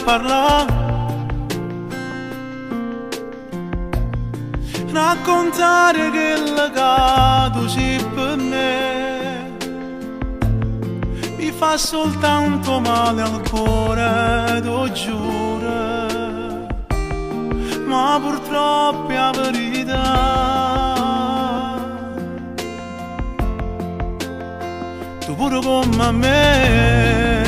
parlare, raccontare che il tu sei per me, mi fa soltanto male al cuore, lo giuro, ma purtroppo è la verità. Tu pure come me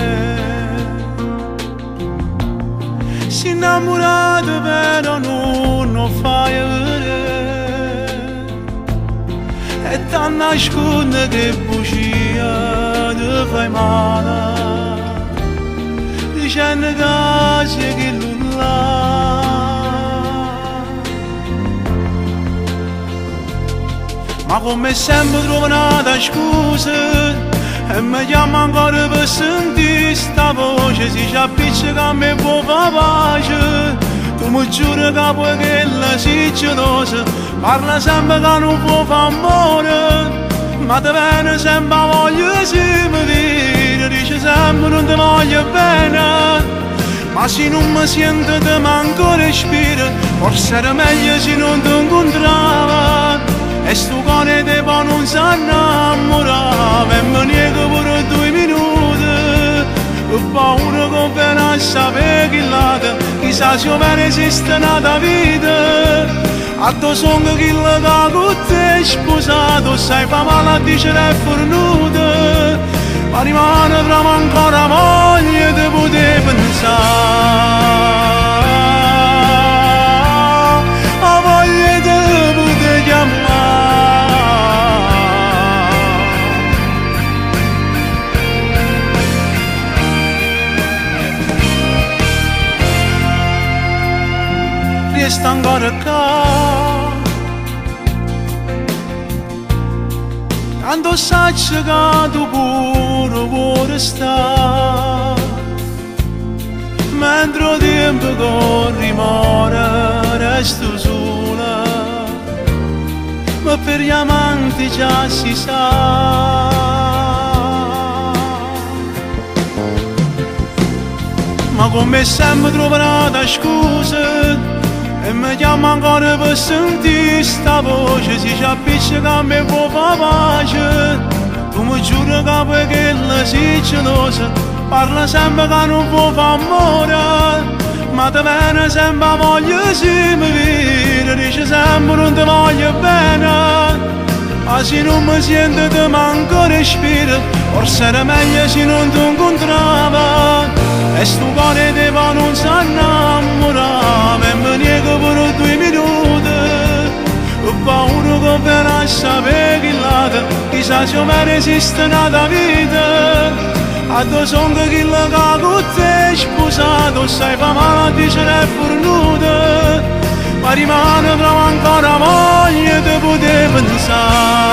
si innamorato però non fai vedere e ti nasconde che bugia ti fai male dicendo che sei che nulla. Ma come sempre trovo una scusa e mi chiama ancora per sentire sta voce, si ci appiccica a me può fare pace. Tu mi giuri che poi che la si gelosa, parla sempre che non può fare amore, ma te viene sempre voglia si mi dire, dice sempre non ti voglio bene, ma se non mi sento ti manco respiro, forse era meglio se non ti incontrava. E sto cuore te poi non si innamorava e mi nego pure 2 minuti, ho paura che viene a sapere che l'altro, chissà se vera esiste un'altra vita. A tuo sogno che la con te è sposato, sai fa male a dire è fornuto, ma rimane proprio ancora voglia di poter pensare. Resta ancora qua, tanto sai che tu pure vuoi stare, mentre il tempo corre muore resto sola, ma per gli amanti già si sa. Ma come sempre troverò una scusa e mi chiama ancora per sentire sta voce, si ci appiccica a me può fare pace. Tu mi giuri che poi che la si gelosa, parla sempre che non può fare amore, ma te viene sempre voglia si mi vede, dice sempre non ti voglio bene, ma se non mi sento ti manco respiro, forse era meglio se non ti incontrava. E sto cuore te poi non si innamorava e mi nego per 2 minuti, ho paura che viene a sapere che l'altro, chissà se vera esiste un'altra vita. A tuo sogno che la con te è sposato, sai fa male a dire è fornuto, ma rimane proprio ancora voglia di poter pensare.